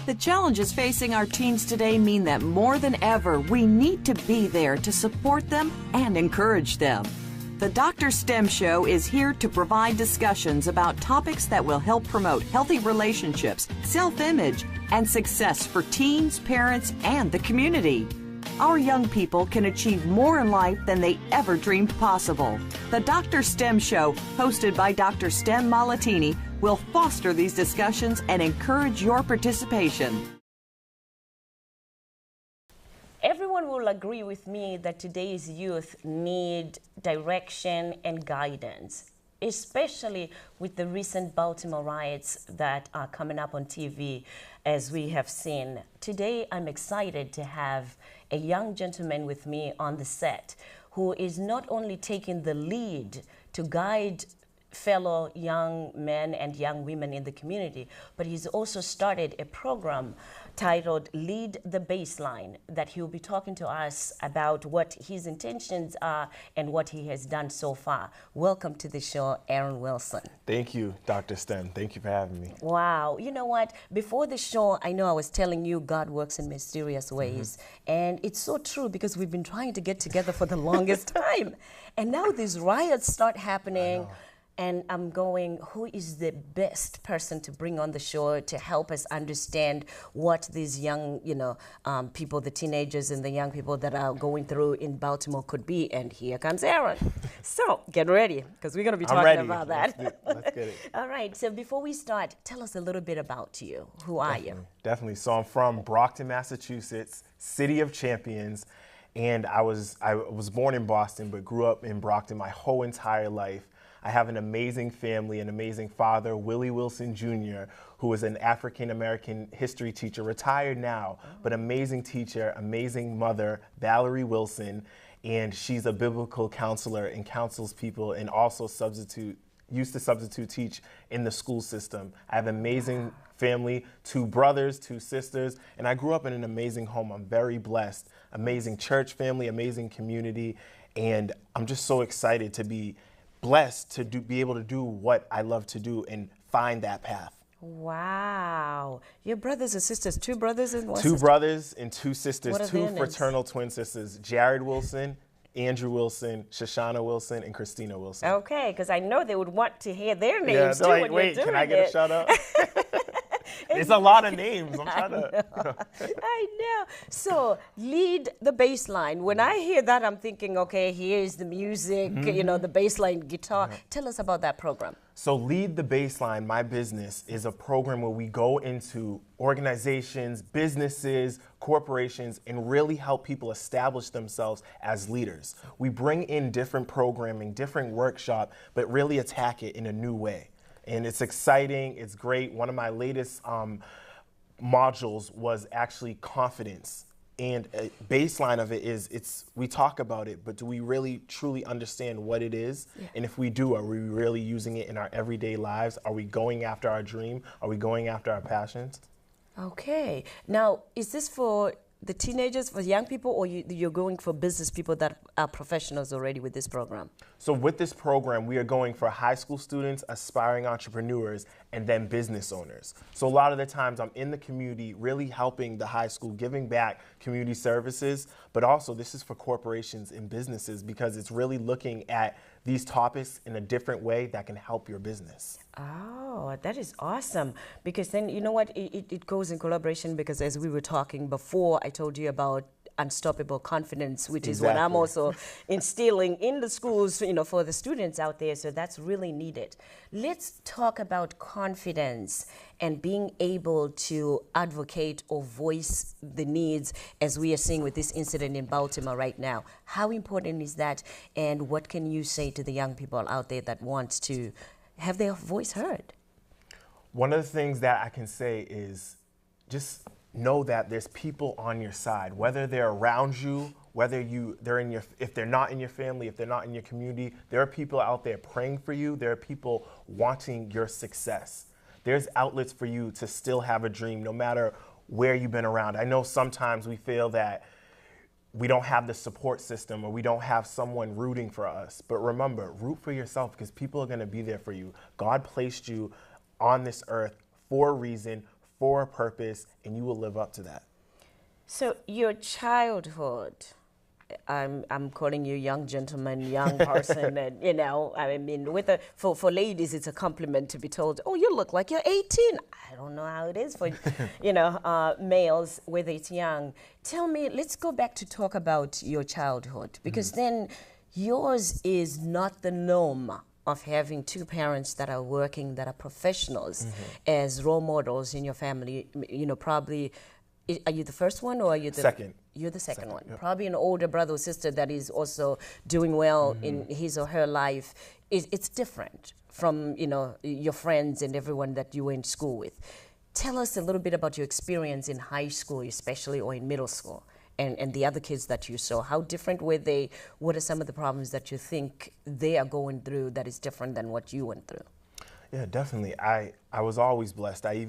The challenges facing our teens today mean that more than ever, we need to be there to support them and encourage them. The DrStemShow is here to provide discussions about topics that will help promote healthy relationships, self-image, and success for teens, parents, and the community. Our young people can achieve more in life than they ever dreamed possible. The DrStemShow, hosted by Dr. Stem Malatini, will foster these discussions and encourage your participation. Everyone will agree with me that today's youth need direction and guidance, especially with the recent Baltimore riots that are coming up on TV, as we have seen. Today, I'm excited to have a young gentleman with me on the set who is not only taking the lead to guide fellow young men and young women in the community, but he's also started a program titled Lead the Baseline that he'll be talking to us about what his intentions are and what he has done so far. Welcome to the show, Aaron Wilson. Thank you, Dr. Stem. Thank you for having me. Wow. You know what? Before the show, I know I was telling you God works in mysterious ways. And it's so true because we've been trying to get together for the longest time. And now these riots start happening. And I'm going, who is the best person to bring on the show to help us understand what these young, people, the teenagers and the young people that are going through in Baltimore could be? And here comes Aaron. So get ready, because we're going to be talking about that. Let's get it. All right. So before we start, tell us a little bit about you. Who are you? Definitely. So I'm from Brockton, Massachusetts, City of Champions. And I was born in Boston, but grew up in Brockton my whole entire life. I have an amazing family, an amazing father, Willie Wilson Jr., who is an African-American history teacher, retired now, but amazing teacher, amazing mother, Valerie Wilson, and she's a biblical counselor and counsels people and also used to substitute teach in the school system. I have an amazing family, 2 brothers, 2 sisters, and I grew up in an amazing home. I'm very blessed. Amazing church family, amazing community, and I'm just so excited to be blessed to be able to do what I love to do and find that path. Wow. Your brothers and sisters, 2 brothers and 1 sister? 2 brothers and 2 sisters, what are 2 fraternal twin sisters, Jared Wilson, Andrew Wilson, Shoshana Wilson, and Christina Wilson. Okay, because I know they would want to hear their names too like, when wait, you're doing can I get it. a shout out? It's a lot of names. I'm trying to. I know. So, lead the baseline. When I hear that, I'm thinking, okay, here's the music, the baseline guitar. Tell us about that program. So, Lead the Baseline, my business, is a program where we go into organizations, businesses, corporations, and really help people establish themselves as leaders. We bring in different programming, different workshop, but really attack it in a new way. And it's exciting, it's great. One of my latest modules was actually confidence. And a baseline of it is, we talk about it, but do we really truly understand what it is? Yeah. And if we do, are we really using it in our everyday lives? Are we going after our dream? Are we going after our passions? Okay. Now, is this for the teenagers, for young people, or you're going for business people that are professionals already with this program? So with this program, we are going for high school students, aspiring entrepreneurs, and then business owners. So a lot of the times I'm in the community really helping the high school, giving back community services, but also this is for corporations and businesses because it's really looking at these topics in a different way that can help your business. Oh, that is awesome. Because then, you know what, it goes in collaboration because as we were talking before, I told you about unstoppable confidence, which is what I'm also instilling in the schools, for the students out there. So that's really needed. Let's talk about confidence and being able to advocate or voice the needs as we are seeing with this incident in Baltimore right now. How important is that? And what can you say to the young people out there that want to have their voice heard? One of the things that I can say is just know that there's people on your side, whether they're around you, whether if they're not in your family, if they're not in your community, there are people out there praying for you. There are people wanting your success. There's outlets for you to still have a dream, no matter where you've been around. I know sometimes we feel that we don't have the support system or we don't have someone rooting for us. But remember, root for yourself because people are going to be there for you. God placed you on this earth for a reason, for a purpose, and you will live up to that. So your childhood, I'm calling you young gentleman, young person, and you know, I mean, for ladies, it's a compliment to be told, oh, you look like you're 18. I don't know how it is for, you know, males, whether it's young. Tell me, let's go back to talk about your childhood, because then yours is not the norm of having two parents that are working, that are professionals as role models in your family. You know, probably, are you the first one or are you the Second? You're the second one. Yep. Probably an older brother or sister that is also doing well in his or her life. It's different from, you know, your friends and everyone that you went to school with. Tell us a little bit about your experience in high school, especially, or in middle school, and the other kids that you saw. How different were they? What are some of the problems that you think they are going through that is different than what you went through? Yeah, definitely. I was always blessed. I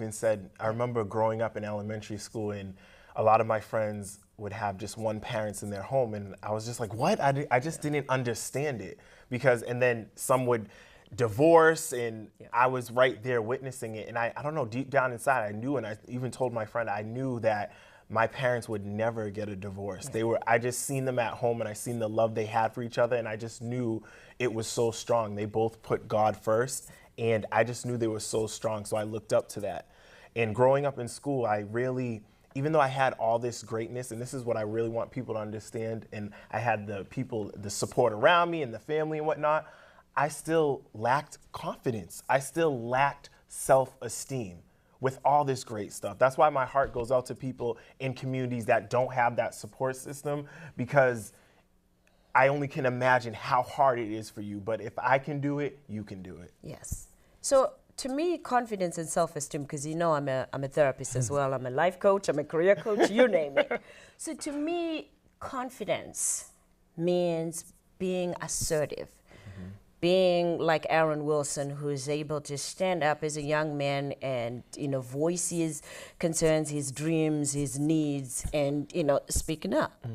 remember growing up in elementary school, and a lot of my friends would have just one parent in their home, and I was just like, what? I just didn't understand it, and then some would divorce, and I was right there witnessing it, and I don't know, deep down inside I knew, and I even told my friend, I knew that my parents would never get a divorce. I just seen them at home, and I seen the love they had for each other, and I just knew it was so strong. They both put God first, and I just knew they were so strong, so I looked up to that. And growing up in school, even though I had all this greatness, and this is what I really want people to understand, and I had the support around me and the family and whatnot, I still lacked confidence. I still lacked self-esteem with all this great stuff. That's why my heart goes out to people in communities that don't have that support system, because I only can imagine how hard it is for you. But if I can do it, you can do it. Yes. So to me, confidence and self-esteem, because you know I'm a therapist as well. I'm a life coach, I'm a career coach, you name it. So to me, confidence means being assertive, being like Aaron Wilson, who is able to stand up as a young man and, you know, voice his concerns, his dreams, his needs, and, you know, speaking up.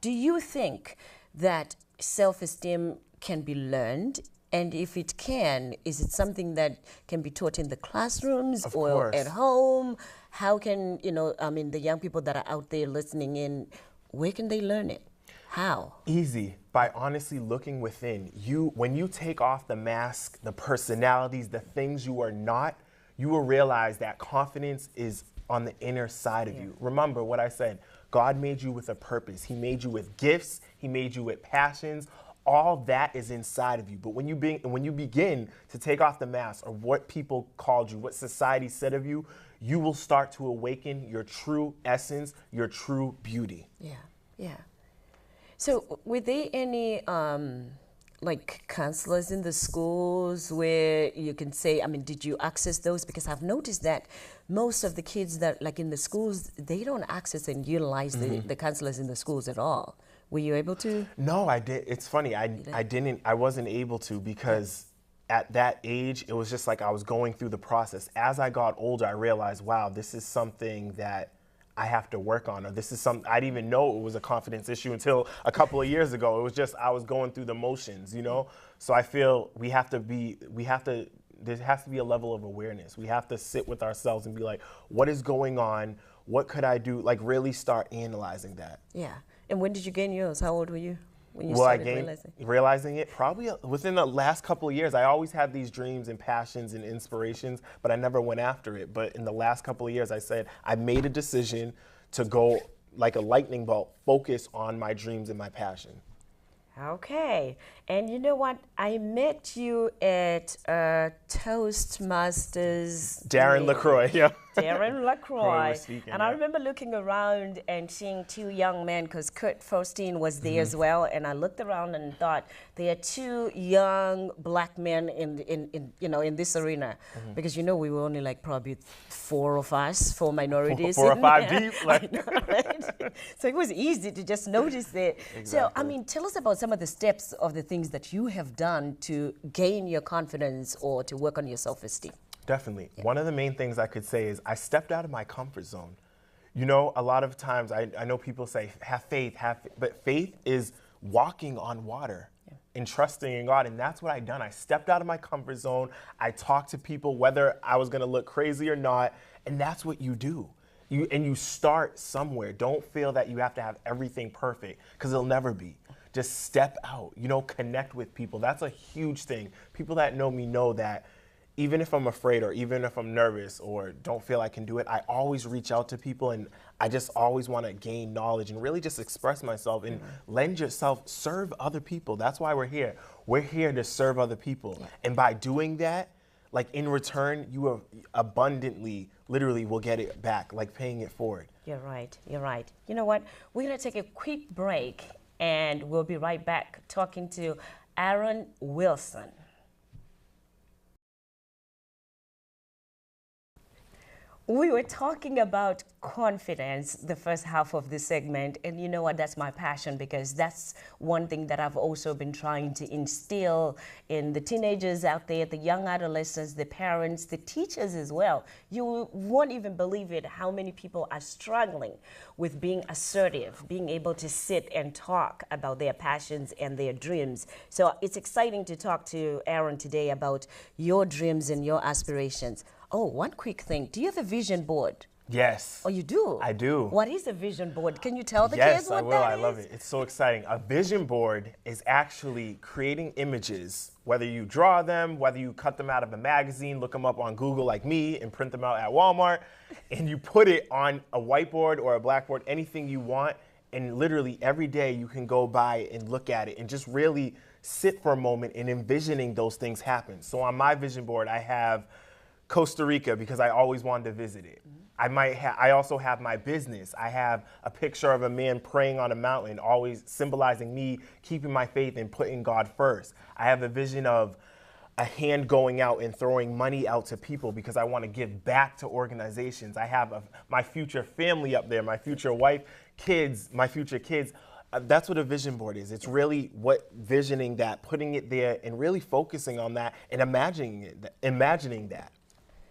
Do you think that self-esteem can be learned? And if it can, is it something that can be taught in the classrooms or at home? How can, you know, I mean, the young people that are out there listening in, where can they learn it? How? Easy, by honestly looking within. When you take off the mask, the personalities, the things you are not, you will realize that confidence is on the inner side of you. Remember what I said, God made you with a purpose. He made you with gifts. He made you with passions. All that is inside of you. But when you begin to take off the mask of what people called you, what society said of you, you will start to awaken your true essence, your true beauty. Yeah, yeah. So were there any like counselors in the schools where you can say, I mean, did you access those? Because I've noticed that most of the kids that like in the schools, they don't access and utilize the counselors in the schools at all. Were you able to? No, I did. It's funny. I wasn't able to, because at that age, it was just like I was going through the process. As I got older, I realized, wow, this is something that I have to work on, or this is something, I didn't even know it was a confidence issue until a couple of years ago. It was just, I was going through the motions, you know? So I feel there has to be a level of awareness. We have to sit with ourselves and be like, what is going on? What could I do? Like really start analyzing that. Yeah. And when did you gain yours? How old were you when you Well, started realizing it probably within the last couple of years. I always had these dreams and passions and inspirations, but I never went after it. But in the last couple of years, I said, I made a decision to go like a lightning bolt, focus on my dreams and my passion. Okay. And you know what? I met you at Toastmasters. Darren LaCroix, yeah. Darren LaCroix. Speaking, and I remember looking around and seeing two young men, because Kurt Faustine was there as well. And I looked around and thought, there are two young black men in this arena. Because, you know, we were only like probably four of us, four minorities. Four or five deep. Like. I know, right? So it was easy to just notice it. Exactly. So, I mean, tell us about some of the steps of the things that you have done to gain your confidence or to work on your self-esteem. Definitely. Yeah. One of the main things I could say is I stepped out of my comfort zone. You know, a lot of times I know people say, have faith, but faith is walking on water. Yeah. and trusting in God. And that's what I done. I stepped out of my comfort zone. I talked to people, whether I was going to look crazy or not. And that's what you do. You start somewhere. Don't feel that you have to have everything perfect, because it'll never be. Just step out, connect with people. That's a huge thing. People that know me know that even if I'm afraid or even if I'm nervous or don't feel I can do it, I always reach out to people, and I just always want to gain knowledge and really just express myself and lend yourself, serve other people. That's why we're here. We're here to serve other people. And by doing that, like in return, you abundantly, literally will get it back, like paying it forward. You're right. You're right. You know what? We're going to take a quick break, and we'll be right back talking to Aaron Wilson. We were talking about confidence the first half of the segment, and you know what, that's my passion, because that's one thing that I've also been trying to instill in the teenagers out there, the young adolescents, the parents, the teachers as well. You won't even believe it, how many people are struggling with being assertive, being able to sit and talk about their passions and their dreams. So it's exciting to talk to Aaron today about your dreams and your aspirations. Oh, one quick thing. Do you have a vision board? Yes. Oh, you do? I do. What is a vision board? Can you tell the kids what that is? Yes, I will. I love it. It's so exciting. A vision board is actually creating images, whether you draw them, whether you cut them out of a magazine, look them up on Google like me, and print them out at Walmart, and you put it on a whiteboard or a blackboard, anything you want, and literally every day you can go by and look at it and just really sit for a moment in envisioning those things happen. So on my vision board, I have Costa Rica, because I always wanted to visit it. I also have my business. I have a picture of a man praying on a mountain, always symbolizing me keeping my faith and putting God first. I have a vision of a hand going out and throwing money out to people, because I want to give back to organizations. I have my future family up there, my future wife, kids, my future kids. That's what a vision board is. It's really visioning that, putting it there, and really focusing on that and imagining that.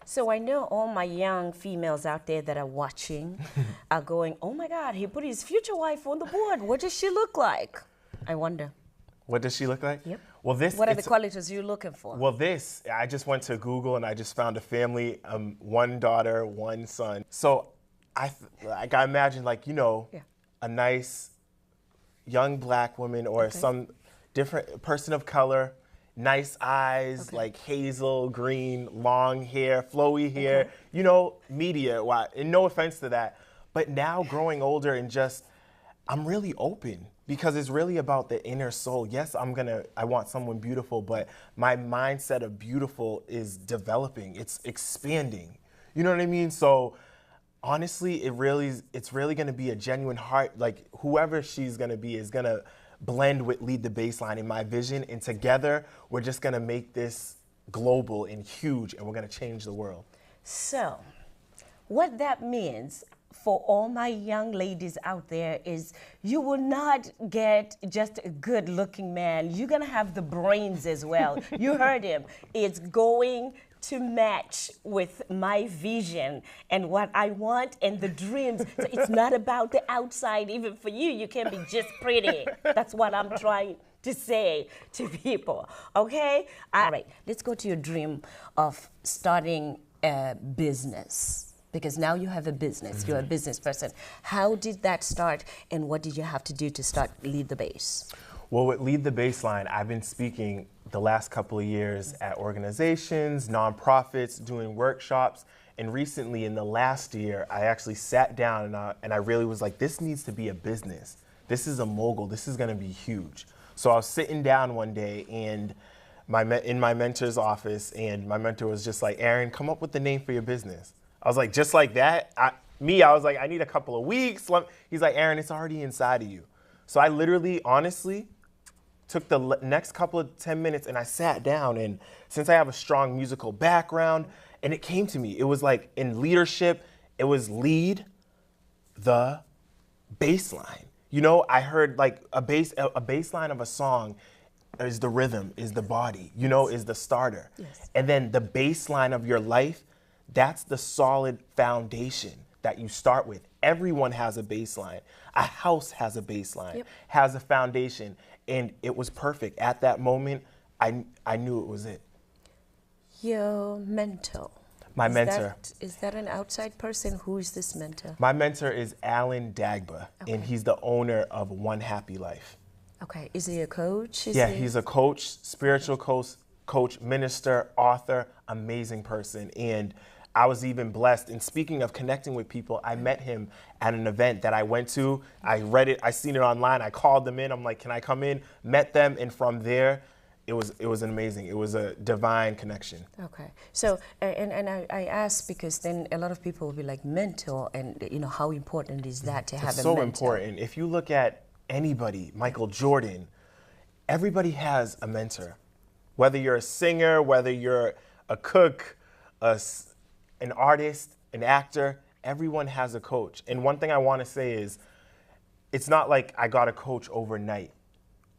So I know all my young females out there that are watching are going, oh my God, he put his future wife on the board. What does she look like? I wonder. What does she look like? Yep. Well, what are the qualities you're looking for? Well, I just went to Google and I just found a family, one daughter, one son. So I imagine a nice young black woman or some different person of color, nice eyes, like hazel, green, long hair, flowy hair, media, and no offense to that. But now growing older and I'm really open, because it's really about the inner soul. Yes, I want someone beautiful, but my mindset of beautiful is developing, it's expanding. You know what I mean? So honestly, it's really gonna be a genuine heart, like whoever she's gonna be is gonna blend with Lead the Baseline in my vision, and together we're just gonna make this global and huge, and we're gonna change the world. So what that means for all my young ladies out there is you will not get just a good looking man. You're gonna have the brains as well. You heard him. It's going to match with my vision and what I want and the dreams. So it's not about the outside. Even for you, you can be just pretty. That's what I'm trying to say to people, okay? All right, let's go to your dream of starting a business, because now you have a business. You're a business person. How did that start, and what did you have to do to start Lead the Base? Well, with Lead the Baseline, I've been speaking the last couple of years at organizations, nonprofits, doing workshops, and recently in the last year, I actually sat down and I really was like, this needs to be a business. This is a mogul. This is going to be huge. So I was sitting down one day and in my mentor's office, and my mentor was just like, Aaron, come up with the name for your business. I was like, just like that? I was like, I need a couple of weeks. He's like, Aaron, it's already inside of you. So I literally, honestly, took the next couple of 10 minutes and I sat down, and since I have a strong musical background, and it came to me, it was like in leadership, it was lead the baseline. I heard like a baseline of a song is the rhythm, is the body, is the starter. Yes. And then the baseline of your life, that's the solid foundation that you start with. Everyone has a baseline. A house has a baseline, has a foundation, and it was perfect. At that moment, I knew it was it. Your mentor. My mentor. Is that an outside person? Who is this mentor? My mentor is Alan Dagba, and he's the owner of One Happy Life. Okay, is he a coach? He's a coach, spiritual coach, minister, author, amazing person. And I was even blessed. And speaking of connecting with people, I met him at an event that I went to. I read it, I seen it online. I called them in. I'm like, can I come in? Met them, and from there, it was amazing. It was a divine connection. Okay. So, and I ask because then a lot of people will be like, mentor, and how important is that to have a mentor? It's so important. If you look at anybody, Michael Jordan, everybody has a mentor. Whether you're a singer, whether you're a cook, an artist, an actor, everyone has a coach. And one thing I want to say is, it's not like I got a coach overnight,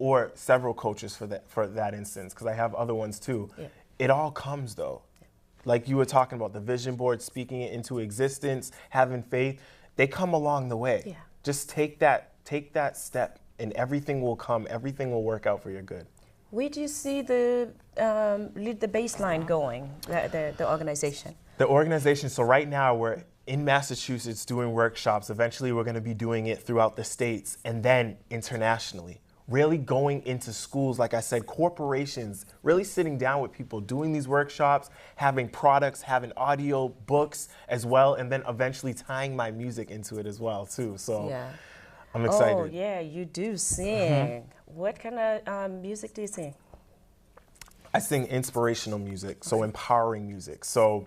or several coaches for that instance, because I have other ones too. Yeah. It all comes though. Yeah. Like you were talking about the vision board, speaking it into existence, having faith, they come along the way. Yeah. Just take that step and everything will come, everything will work out for your good. Where do you see the baseline going, the organization? The organization, so right now we're in Massachusetts doing workshops. Eventually we're going to be doing it throughout the states and then internationally. Really going into schools, like I said, corporations, really sitting down with people, doing these workshops, having products, having audio books as well, and then eventually tying my music into it as well too. So yeah. I'm excited. Oh yeah, you do sing. What kind of music do you sing? I sing inspirational music, so empowering music. So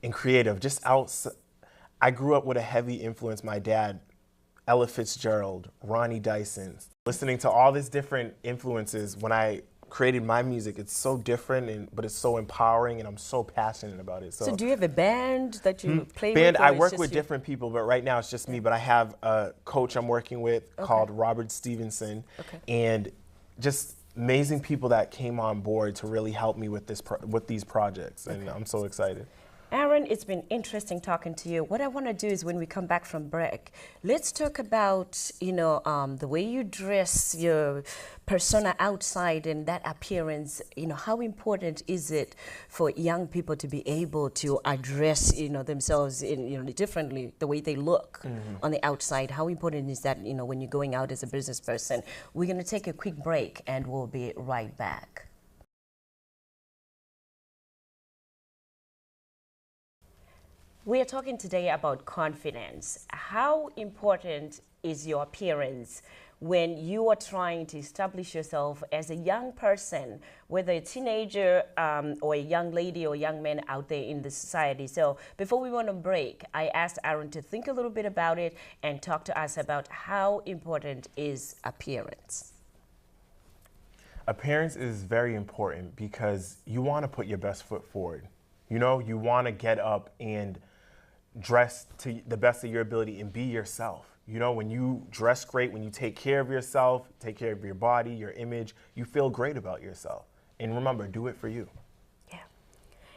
in creative, I grew up with a heavy influence. My dad, Ella Fitzgerald, Ronnie Dyson, listening to all these different influences. When I created my music, it's so different, but it's so empowering, and I'm so passionate about it. So do you have a band that you play with? Band, I work with different people, but right now it's just me. But I have a coach I'm working with called Robert Stevenson, and just amazing people that came on board to really help me with these projects, and I'm so excited. Aaron, it's been interesting talking to you. What I want to do is when we come back from break, let's talk about, the way you dress, your persona outside and that appearance. How important is it for young people to be able to address, themselves differently, the way they look on the outside? How important is that, when you're going out as a business person? We're going to take a quick break and we'll be right back. We are talking today about confidence. How important is your appearance when you are trying to establish yourself as a young person, whether a teenager or a young lady or young man out there in the society? So before we went on break, I asked Aaron to think a little bit about it and talk to us about how important is appearance. Appearance is very important because you want to put your best foot forward. You want to get up and dress to the best of your ability and be yourself. When you dress great, when you take care of yourself, take care of your body, your image, you feel great about yourself. And remember, do it for you. Yeah.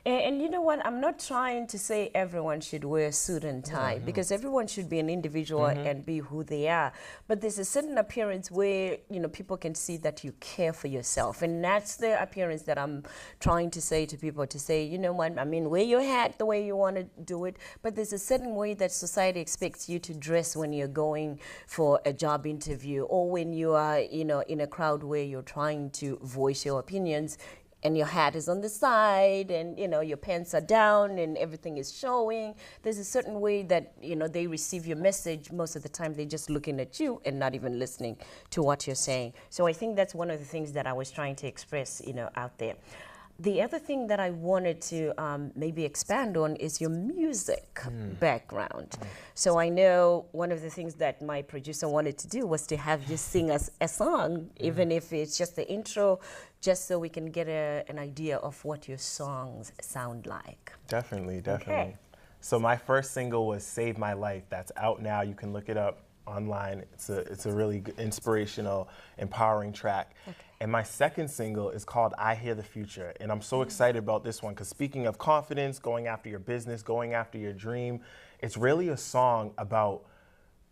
And you know what? I'm not trying to say everyone should wear a suit and tie, because everyone should be an individual and be who they are. But there's a certain appearance where, people can see that you care for yourself. And that's the appearance that I'm trying to say to people, to say, you know what, wear your hat the way you want to do it. But there's a certain way that society expects you to dress when you're going for a job interview, or when you are, in a crowd where you're trying to voice your opinions, and your hat is on the side, and your pants are down and everything is showing. There's a certain way that they receive your message. Most of the time they're just looking at you and not even listening to what you're saying. So I think that's one of the things that I was trying to express out there. The other thing that I wanted to maybe expand on is your music background. So I know one of the things that my producer wanted to do was to have you sing us a song, even if it's just the intro, just so we can get an idea of what your songs sound like. Definitely. Okay. So my first single was Save My Life. That's out now. You can look it up online. It's a really good, inspirational, empowering track. Okay. And my second single is called I Hear the Future. And I'm so excited about this one because speaking of confidence, going after your business, going after your dream, it's really a song about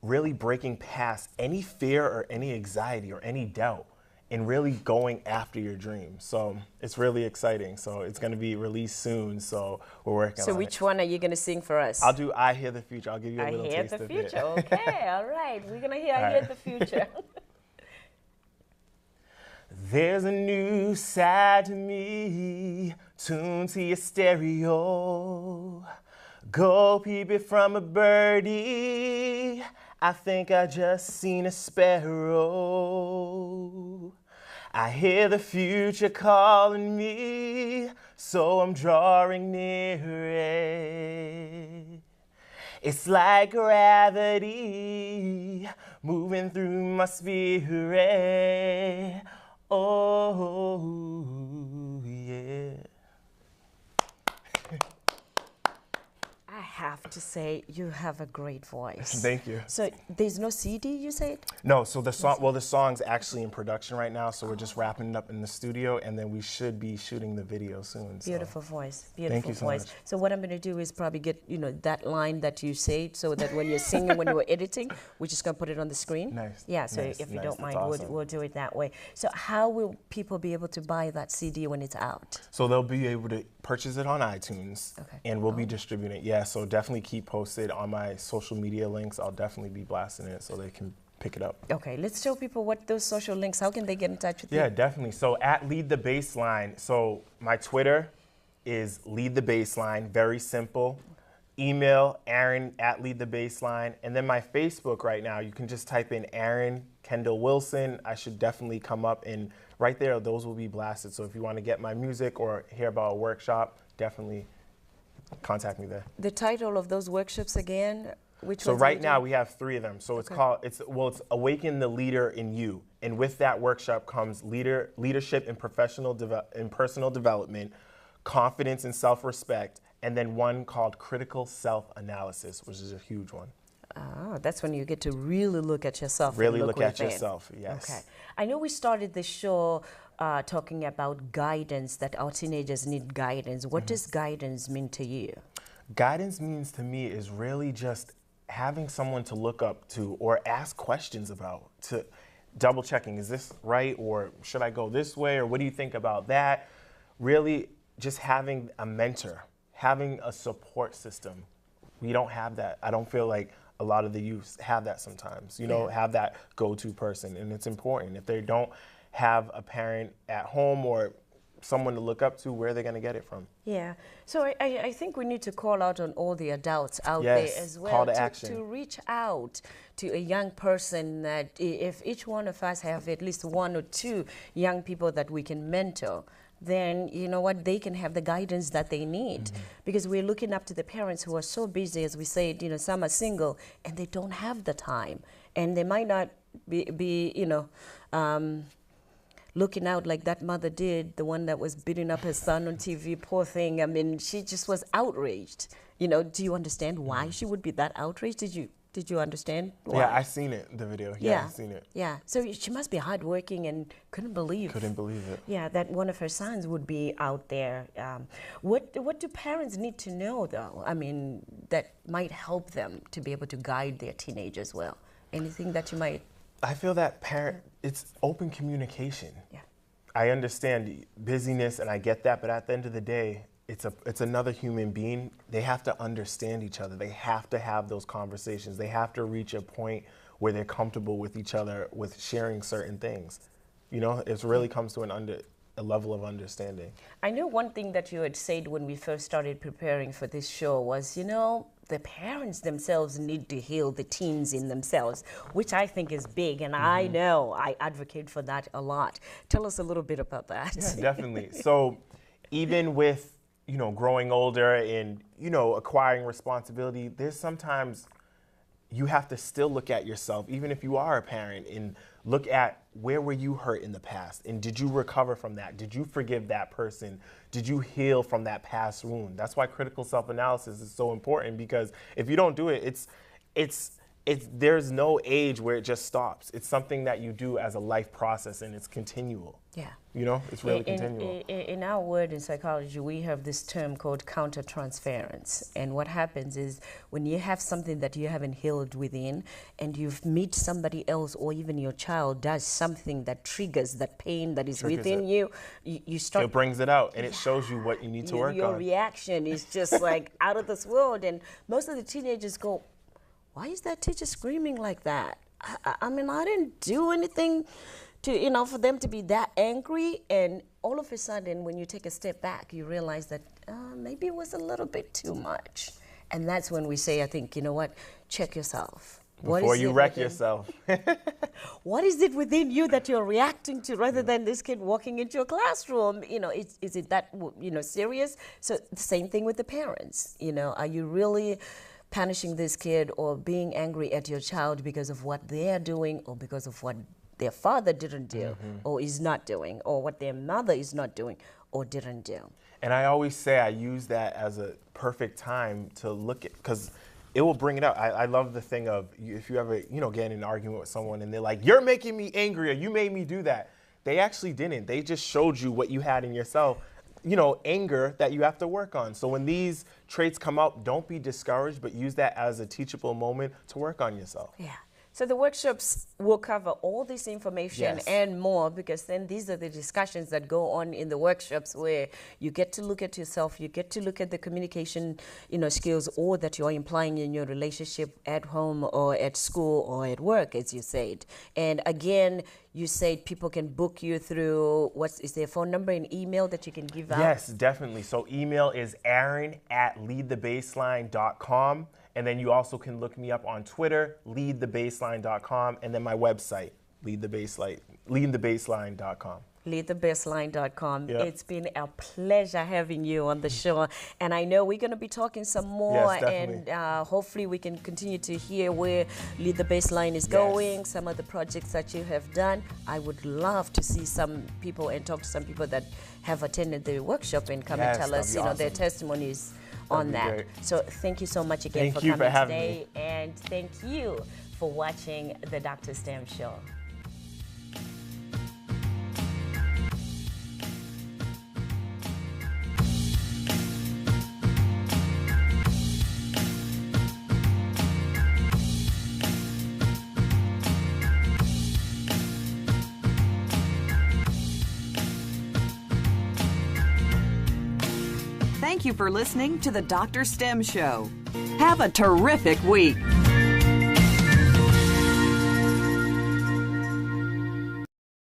really breaking past any fear or any anxiety or any doubt and really going after your dreams. So it's really exciting. So it's going to be released soon. So we're working on it. So which one are you going to sing for us? I'll do I Hear the Future. I'll give you a little taste of it. I Hear the Future. Okay, all right. We're going to hear I Hear the Future. There's a new side to me, tuned to your stereo. Go peep it from a birdie. I think I just seen a sparrow. I hear the future calling me, so I'm drawing near it. It's like gravity moving through my spirit. Oh, yeah. I have to say, you have a great voice. Thank you. So there's no CD, you said? No, so the song's actually in production right now, so we're just wrapping it up in the studio, and then we should be shooting the video soon. So. Beautiful voice, Thank you so voice. much. So what I'm going to do is probably get, that line that you said, so that when you're singing, when you were editing, we're just going to put it on the screen. Nice. Yeah, so nice, if you nice. don't That's mind, awesome. we'll do it that way. So how will people be able to buy that CD when it's out? So they'll be able to purchase it on iTunes, Okay. and we'll be distributing it. Yeah, so definitely keep posted on my social media links. I'll definitely be blasting it so they can pick it up. Okay, let's show people what those social links, how can they get in touch with you? Yeah, definitely. So at Lead the Baseline. So my Twitter is Lead the Baseline, very simple. Email Aaron at Lead the Baseline. And then my Facebook right now, you can just type in Aaron Kendall Wilson. I should definitely come up, and right there, those will be blasted. So if you want to get my music or hear about a workshop, definitely contact me there. The title of those workshops again? Which So ones are right you now doing? we have 3 of them. So it's Okay. called, it's Awaken the Leader in You. And with that workshop comes leadership and personal development, confidence and self-respect, and then one called Critical Self-Analysis, which is a huge one. Ah, that's when you get to really look at yourself. Really and look at within. yourself, yes. Okay. I know we started the show talking about guidance, that our teenagers need guidance. What does guidance mean to you? Guidance means to me is really just having someone to look up to or ask questions about, to double checking, is this right, or should I go this way, or what do you think about that? Really just having a mentor, having a support system. We don't have that. I don't feel like a lot of the youth have that sometimes, have that go-to person, and it's important. If they don't have a parent at home or someone to look up to, where are they going to get it from? Yeah. So I think we need to call out on all the adults out Yes, there as well. call to action. To reach out to a young person, that if each one of us have at least 1 or 2 young people that we can mentor, then you know what, they can have the guidance that they need. Because we're looking up to the parents who are so busy, as we said, some are single and they don't have the time, and they might not be looking out like that mother did, the one that was beating up her son on TV, poor thing. I mean, she just was outraged. Do you understand why she would be that outraged? Did you understand why? Yeah, I seen it, the video. Yeah, I seen it. Yeah, so she must be hardworking and couldn't believe it. Yeah, that one of her sons would be out there. What do parents need to know, though? I mean, that might help them to be able to guide their teenagers well. Anything that you might... I feel that it's open communication. Yeah. I understand busyness, and I get that, but at the end of the day, it's another human being. They have to understand each other. They have to have those conversations. They have to reach a point where they're comfortable with each other, with sharing certain things. It really comes to a level of understanding. I know one thing that you had said when we first started preparing for this show was, the parents themselves need to heal the teens in themselves, which I think is big, and I know I advocate for that a lot. Tell us a little bit about that. Yeah, definitely. So even with, growing older and, acquiring responsibility, there's sometimes you have to still look at yourself, even if you are a parent, and look at where were you hurt in the past, and did you recover from that? Did you forgive that person? Did you heal from that past wound? That's why critical self-analysis is so important, because if you don't do it, it's there's no age where it just stops. It's something that you do as a life process, and it's continual. Yeah. You know, it's really continual. In our word in psychology, we have this term called countertransference. And what happens is when you have something that you haven't healed within, and you meet somebody else, or even your child does something that triggers that pain that is within you, you start. It brings it out, and it shows you what you need to work on. Your reaction is just like out of this world. And most of the teenagers go, "Why is that teacher screaming like that? I mean, I didn't do anything to, for them to be that angry." And all of a sudden, when you take a step back, you realize that maybe it was a little bit too much. And that's when we say, I think, you know what, check yourself. Before you wreck yourself. What is it within you that you're reacting to rather than this kid walking into a classroom? Is it that, serious? So the same thing with the parents. Are you really punishing this kid or being angry at your child because of what they're doing or because of what their father didn't do or is not doing, or what their mother is not doing or didn't do? And I always say I use that as a perfect time to look at, because it will bring it up. I love the thing of, if you ever, get in an argument with someone and they're like, "You're making me angry," or "You made me do that." They actually didn't. They just showed you what you had in yourself, anger that you have to work on. So when these traits come up, don't be discouraged, but use that as a teachable moment to work on yourself. Yeah. So the workshops will cover all this information and more, because then these are the discussions that go on in the workshops where you get to look at yourself, you get to look at the communication, skills, or that you're implying in your relationship at home or at school or at work, as you said. And again, you said people can book you through, is there a phone number and email that you can give out? Yes, definitely. So email is aaron@leadthebaseline.com. And then you also can look me up on Twitter, leadthebaseline.com, and then my website, leadthebaseline.com. leadthebaseline.com. Yep. It's been a pleasure having you on the show. And I know we're going to be talking some more. Yes, definitely. And hopefully we can continue to hear where Lead the Baseline is going, some of the projects that you have done. I would love to see some people and talk to some people that have attended the workshop and come and tell us, their testimonies on that. Great. So thank you so much again for coming today. And thank you for watching the Dr. STEM Show. Thank you for listening to the Dr. STEM Show. Have a terrific week.